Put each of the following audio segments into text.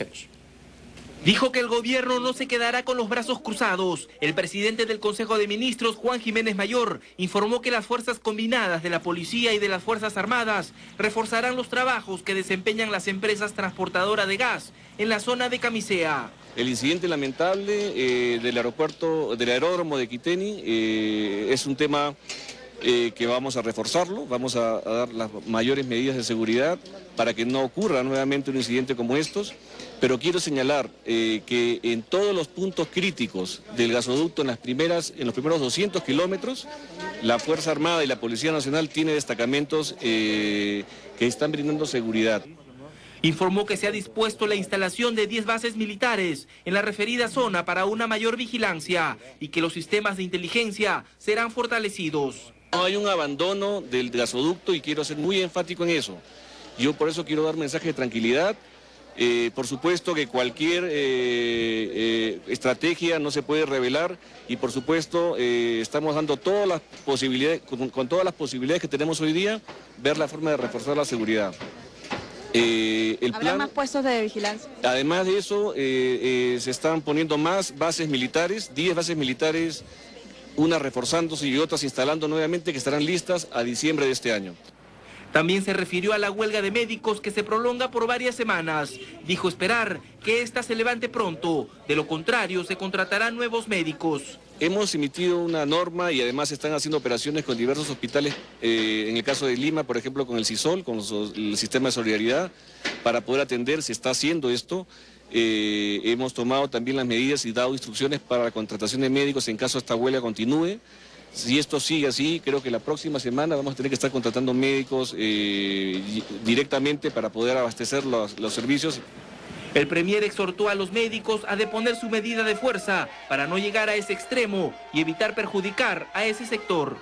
Chávez. Dijo que el gobierno no se quedará con los brazos cruzados. El presidente del Consejo de Ministros, Juan Jiménez Mayor, informó que las fuerzas combinadas de la policía y de las Fuerzas Armadas reforzarán los trabajos que desempeñan las empresas transportadoras de gas en la zona de Camisea. El incidente lamentable del aeródromo de Quiteni es un tema que vamos a reforzarlo, vamos a dar las mayores medidas de seguridad para que no ocurra nuevamente un incidente como estos, pero quiero señalar que en todos los puntos críticos del gasoducto, en los primeros 200 kilómetros, la Fuerza Armada y la Policía Nacional tiene destacamentos que están brindando seguridad. Informó que se ha dispuesto la instalación de 10 bases militares en la referida zona para una mayor vigilancia y que los sistemas de inteligencia serán fortalecidos. No hay un abandono del gasoducto y quiero ser muy enfático en eso. Yo por eso quiero dar mensaje de tranquilidad. Por supuesto que cualquier estrategia no se puede revelar y por supuesto estamos dando todas las posibilidades, con todas las posibilidades que tenemos hoy día, ver la forma de reforzar la seguridad. ¿Habrá más puestos de vigilancia? Además de eso, se están poniendo más bases militares, 10 bases militares, unas reforzándose y otras instalando nuevamente, que estarán listas a diciembre de este año. También se refirió a la huelga de médicos que se prolonga por varias semanas. Dijo esperar que esta se levante pronto, de lo contrario se contratarán nuevos médicos. Hemos emitido una norma y además están haciendo operaciones con diversos hospitales, en el caso de Lima, por ejemplo, con el CISOL, con el sistema de solidaridad, para poder atender, se está haciendo esto. Hemos tomado también las medidas y dado instrucciones para la contratación de médicos en caso esta huelga continúe. Si esto sigue así, creo que la próxima semana vamos a tener que estar contratando médicos directamente para poder abastecer los servicios. El premier exhortó a los médicos a deponer su medida de fuerza para no llegar a ese extremo y evitar perjudicar a ese sector.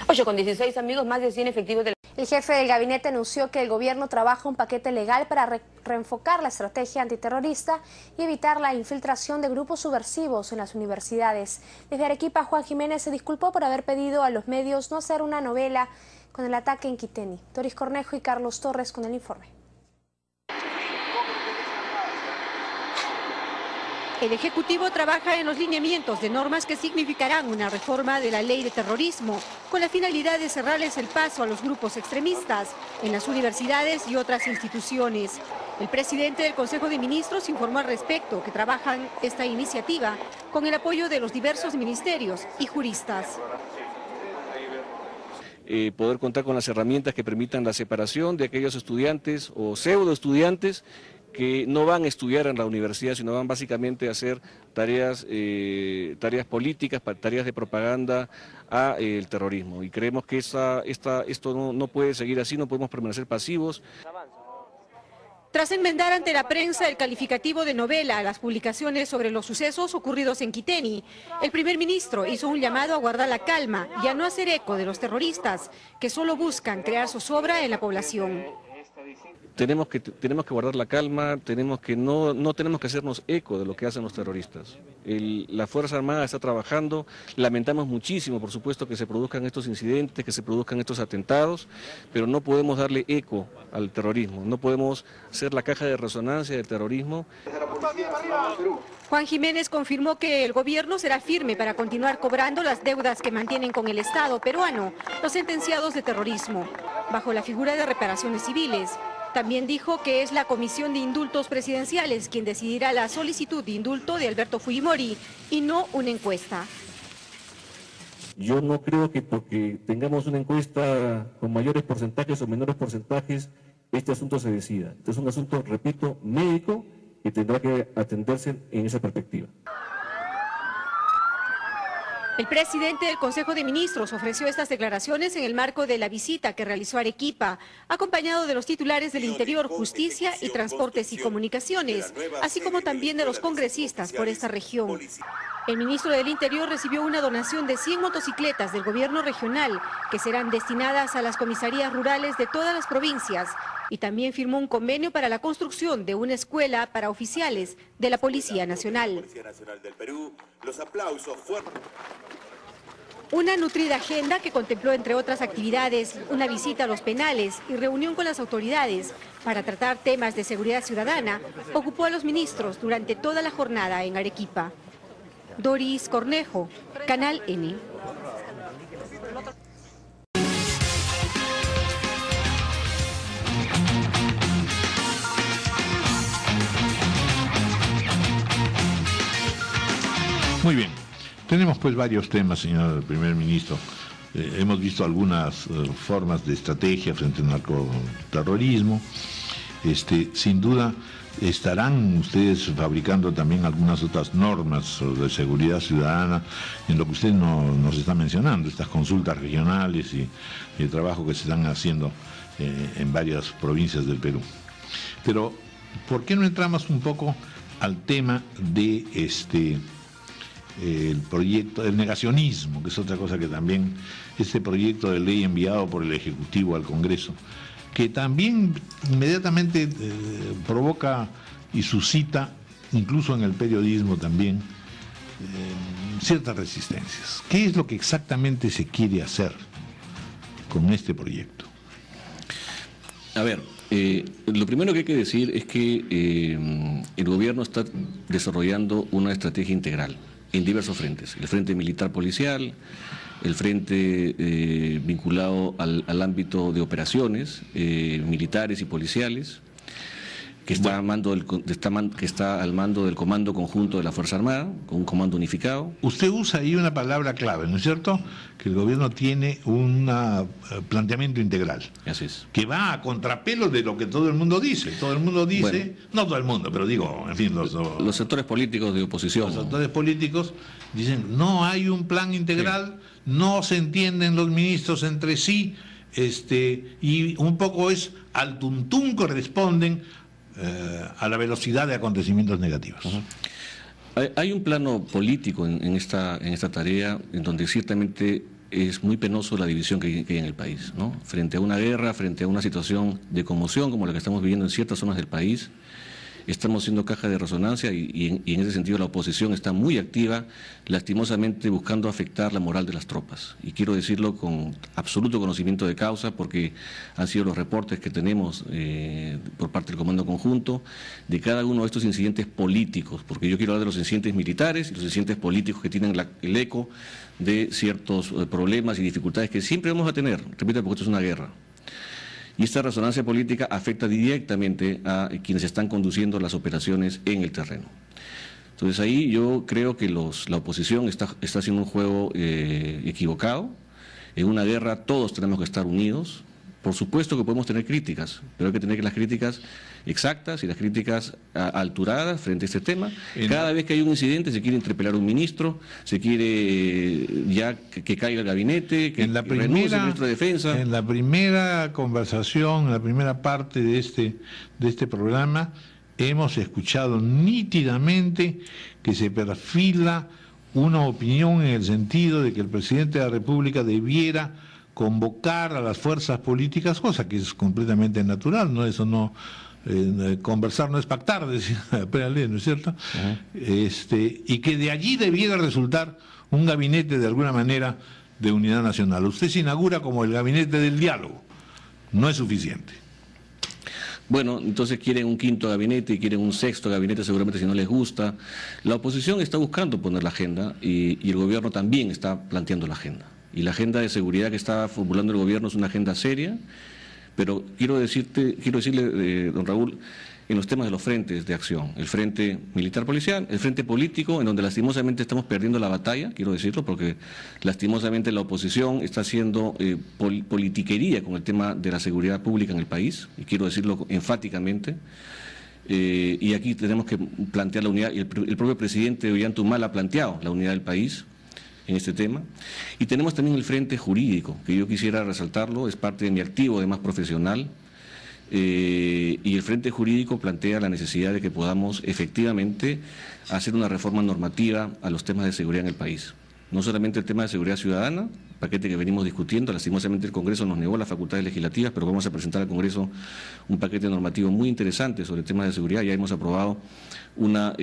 8:16, amigos, más de 100 efectivos del... El jefe del gabinete anunció que el gobierno trabaja un paquete legal para reenfocar la estrategia antiterrorista y evitar la infiltración de grupos subversivos en las universidades. Desde Arequipa, Juan Jiménez se disculpó por haber pedido a los medios no hacer una novela con el ataque en Quiteni. Doris Cornejo y Carlos Torres con el informe. El Ejecutivo trabaja en los lineamientos de normas que significarán una reforma de la ley de terrorismo, con la finalidad de cerrarles el paso a los grupos extremistas en las universidades y otras instituciones. El presidente del Consejo de Ministros informó al respecto que trabajan esta iniciativa con el apoyo de los diversos ministerios y juristas. Poder contar con las herramientas que permitan la separación de aquellos estudiantes o pseudo estudiantes que no van a estudiar en la universidad, sino van básicamente a hacer tareas políticas, tareas de propaganda al terrorismo. Y creemos que esto no puede seguir así, no podemos permanecer pasivos. Tras enmendar ante la prensa el calificativo de novela a las publicaciones sobre los sucesos ocurridos en Quiteni, el primer ministro hizo un llamado a guardar la calma y a no hacer eco de los terroristas que solo buscan crear zozobra en la población. Tenemos que guardar la calma, no tenemos que hacernos eco de lo que hacen los terroristas. La Fuerza Armada está trabajando, lamentamos muchísimo, por supuesto, que se produzcan estos incidentes, que se produzcan estos atentados, pero no podemos darle eco al terrorismo, no podemos ser la caja de resonancia del terrorismo. Juan Jiménez confirmó que el gobierno será firme para continuar cobrando las deudas que mantienen con el Estado peruano los sentenciados de terrorismo, bajo la figura de reparaciones civiles. También dijo que es la Comisión de Indultos Presidenciales quien decidirá la solicitud de indulto de Alberto Fujimori y no una encuesta. Yo no creo que porque tengamos una encuesta con mayores porcentajes o menores porcentajes, este asunto se decida. Este es un asunto, repito, médico y tendrá que atenderse en esa perspectiva. El presidente del Consejo de Ministros ofreció estas declaraciones en el marco de la visita que realizó a Arequipa, acompañado de los titulares del Interior, Justicia y Transportes y Comunicaciones, así como también de los congresistas por esta región. El ministro del Interior recibió una donación de 100 motocicletas del gobierno regional que serán destinadas a las comisarías rurales de todas las provincias y también firmó un convenio para la construcción de una escuela para oficiales de la Policía Nacional. Una nutrida agenda que contempló, entre otras actividades, una visita a los penales y reunión con las autoridades para tratar temas de seguridad ciudadana, ocupó a los ministros durante toda la jornada en Arequipa. Doris Cornejo, Canal N. Muy bien. Tenemos pues varios temas, señor primer ministro. Hemos visto algunas formas de estrategia frente al narcoterrorismo. Sin duda estarán ustedes fabricando también algunas otras normas sobre seguridad ciudadana en lo que usted nos está mencionando, estas consultas regionales y el trabajo que se están haciendo en varias provincias del Perú. Pero, ¿por qué no entramos un poco al tema de el proyecto del negacionismo, que es otra cosa que también, este proyecto de ley enviado por el Ejecutivo al Congreso, que también inmediatamente provoca y suscita, incluso en el periodismo también, ciertas resistencias? ¿Qué es lo que exactamente se quiere hacer con este proyecto? A ver, lo primero que hay que decir es que el gobierno está desarrollando una estrategia integral en diversos frentes: el frente militar policial, el frente vinculado al ámbito de operaciones militares y policiales, que está al mando del Comando Conjunto de la Fuerza Armada, con un comando unificado. Usted usa ahí una palabra clave, ¿no es cierto? Que el gobierno tiene un planteamiento integral. Así es. Que va a contrapelo de lo que todo el mundo dice. Todo el mundo dice, bueno, no todo el mundo, pero digo, en fin, los sectores políticos de oposición. Los sectores políticos dicen, no hay un plan integral, sí, no se entienden los ministros entre sí, y un poco es al tuntún que responden a la velocidad de acontecimientos negativos. Hay un plano político en esta tarea, en donde ciertamente es muy penoso la división que hay en el país, ¿no? Frente a una guerra, frente a una situación de conmoción como la que estamos viviendo en ciertas zonas del país, estamos siendo caja de resonancia y en ese sentido la oposición está muy activa, lastimosamente buscando afectar la moral de las tropas. Y quiero decirlo con absoluto conocimiento de causa, porque han sido los reportes que tenemos por parte del Comando Conjunto de cada uno de estos incidentes políticos, porque yo quiero hablar de los incidentes militares y los incidentes políticos que tienen el eco de ciertos problemas y dificultades que siempre vamos a tener, repito, porque esto es una guerra. Y esta resonancia política afecta directamente a quienes están conduciendo las operaciones en el terreno. Entonces ahí yo creo que la oposición está haciendo un juego equivocado. En una guerra todos tenemos que estar unidos. Por supuesto que podemos tener críticas, pero hay que tener las críticas exactas y las críticas alturadas frente a este tema. Cada vez que hay un incidente se quiere interpelar a un ministro, se quiere ya que caiga el gabinete, que renuncie el ministro de Defensa. En la primera conversación, en la primera parte de este programa, hemos escuchado nítidamente que se perfila una opinión en el sentido de que el presidente de la República debiera convocar a las fuerzas políticas, cosa que es completamente natural, ¿no? Eso no, conversar no es pactar, decía Pérez, ¿no es cierto? Y que de allí debiera resultar un gabinete de alguna manera de unidad nacional. Usted se inaugura como el gabinete del diálogo, no es suficiente. Bueno, entonces quieren un quinto gabinete y quieren un sexto gabinete seguramente si no les gusta. La oposición está buscando poner la agenda y el gobierno también está planteando la agenda. Y la agenda de seguridad que está formulando el gobierno es una agenda seria, pero quiero decirle, don Raúl, en los temas de los frentes de acción, el frente militar policial, el frente político, en donde lastimosamente estamos perdiendo la batalla, quiero decirlo, porque lastimosamente la oposición está haciendo politiquería con el tema de la seguridad pública en el país, y quiero decirlo enfáticamente. Y aquí tenemos que plantear la unidad, y el propio presidente Ollantaytamala ha planteado la unidad del país en este tema. Y tenemos también el frente jurídico, que yo quisiera resaltarlo, es parte de mi activo además profesional, y el frente jurídico plantea la necesidad de que podamos efectivamente hacer una reforma normativa a los temas de seguridad en el país. no solamente el tema de seguridad ciudadana, paquete que venimos discutiendo. Lastimosamente el Congreso nos negó las facultades legislativas, pero vamos a presentar al Congreso un paquete normativo muy interesante sobre temas de seguridad. Ya hemos aprobado una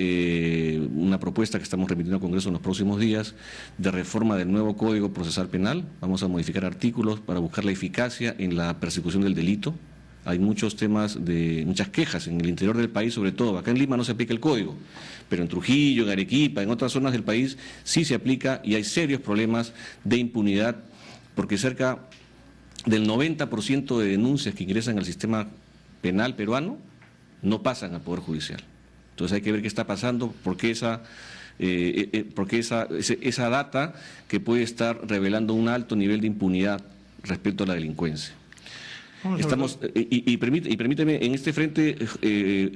propuesta que estamos remitiendo al Congreso en los próximos días de reforma del nuevo Código Procesal Penal. Vamos a modificar artículos para buscar la eficacia en la persecución del delito. Hay muchas quejas en el interior del país, sobre todo. Acá en Lima no se aplica el código, pero en Trujillo, en Arequipa, en otras zonas del país sí se aplica y hay serios problemas de impunidad, porque cerca del 90% de denuncias que ingresan al sistema penal peruano no pasan al Poder Judicial. Entonces hay que ver qué está pasando, porque esa data que puede estar revelando un alto nivel de impunidad respecto a la delincuencia. Permíteme, en este frente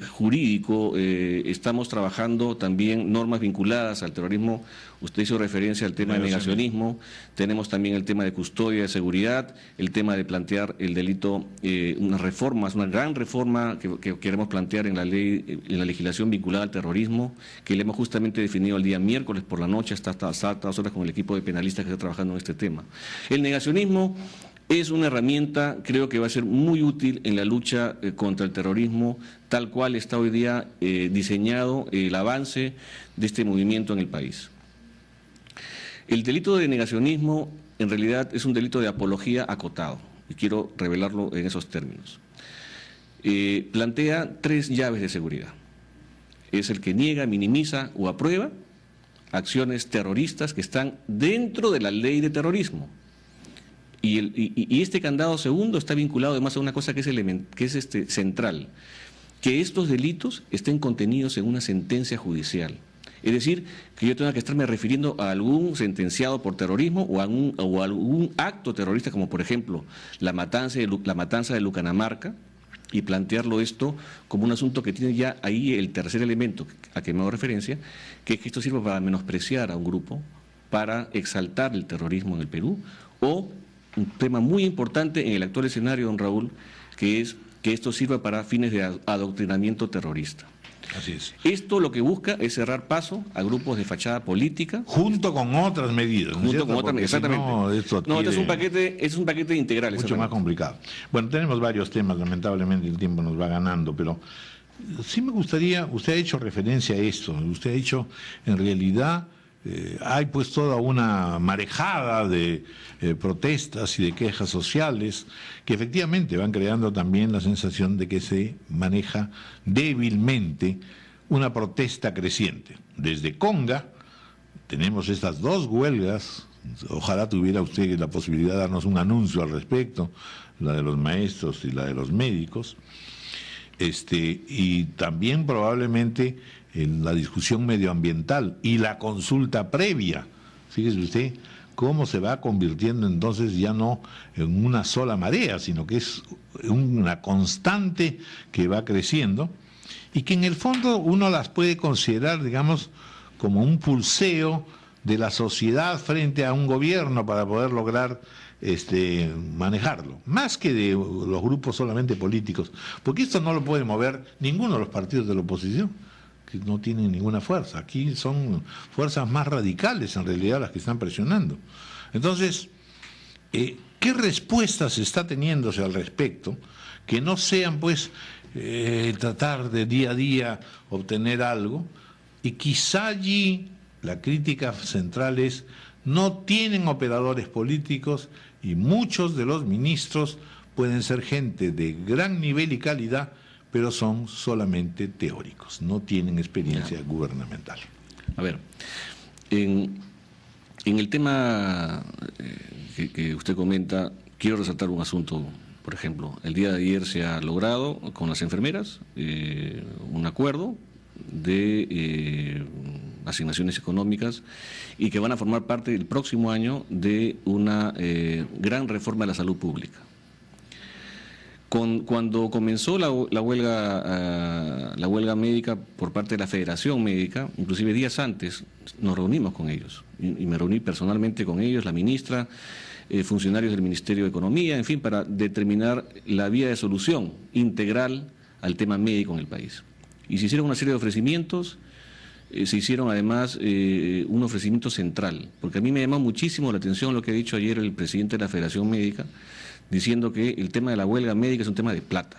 jurídico estamos trabajando también normas vinculadas al terrorismo. Usted hizo referencia al tema de negacionismo, tenemos también el tema de custodia de seguridad, el tema de plantear el delito, una gran reforma que queremos plantear en la ley, en la legislación vinculada al terrorismo, que le hemos justamente definido el día miércoles por la noche, hasta altas horas con el equipo de penalistas que está trabajando en este tema. El negacionismo es una herramienta, creo que va a ser muy útil en la lucha contra el terrorismo, tal cual está hoy día diseñado el avance de este movimiento en el país. El delito de negacionismo en realidad es un delito de apología acotado, y quiero revelarlo en esos términos. Plantea 3 llaves de seguridad. Es el que niega, minimiza o aprueba acciones terroristas que están dentro de la ley de terrorismo. Y este candado segundo está vinculado además a una cosa que es central, que estos delitos estén contenidos en una sentencia judicial. Es decir, que yo tenga que estarme refiriendo a algún sentenciado por terrorismo o a algún acto terrorista, como por ejemplo la matanza de Lucanamarca, y plantearlo esto como un asunto que tiene ya ahí el tercer elemento a que me hago referencia, que es que esto sirva para menospreciar a un grupo, para exaltar el terrorismo en el Perú, o un tema muy importante en el actual escenario, don Raúl, que es que esto sirva para fines de adoctrinamiento terrorista. Así es. Esto lo que busca es cerrar paso a grupos de fachada política. Junto con otras medidas. Junto con otras medidas, exactamente. No, este es un paquete integral. Mucho más complicado. Bueno, tenemos varios temas, lamentablemente el tiempo nos va ganando, pero sí me gustaría, usted ha hecho referencia a esto, usted ha dicho, en realidad hay pues toda una marejada de protestas y de quejas sociales que efectivamente van creando también la sensación de que se maneja débilmente una protesta creciente. Desde Conga tenemos estas 2 huelgas, ojalá tuviera usted la posibilidad de darnos un anuncio al respecto, la de los maestros y la de los médicos, y también probablemente en la discusión medioambiental y la consulta previa. Fíjese usted cómo se va convirtiendo entonces ya no en una sola marea, sino que es una constante que va creciendo y que en el fondo uno las puede considerar, digamos, como un pulseo de la sociedad frente a un gobierno para poder lograr manejarlo, más que de los grupos solamente políticos, porque esto no lo puede mover ninguno de los partidos de la oposición, que no tienen ninguna fuerza. Aquí son fuerzas más radicales en realidad las que están presionando. Entonces, ¿qué respuestas está teniéndose al respecto? Que no sean pues tratar de día a día obtener algo, y quizá allí la crítica central es: no tienen operadores políticos y muchos de los ministros pueden ser gente de gran nivel y calidad, pero son solamente teóricos, no tienen experiencia gubernamental. A ver, en el tema que usted comenta, quiero resaltar un asunto. Por ejemplo, el día de ayer se ha logrado con las enfermeras un acuerdo de asignaciones económicas y que van a formar parte el próximo año de una gran reforma de la salud pública. Cuando comenzó la huelga médica por parte de la Federación Médica, inclusive días antes nos reunimos con ellos y me reuní personalmente con ellos, la ministra, funcionarios del Ministerio de Economía, en fin, para determinar la vía de solución integral al tema médico en el país. Y se hicieron una serie de ofrecimientos se hicieron además un ofrecimiento central, porque a mí me llama muchísimo la atención lo que ha dicho ayer el presidente de la Federación Médica, diciendo que el tema de la huelga médica es un tema de plata.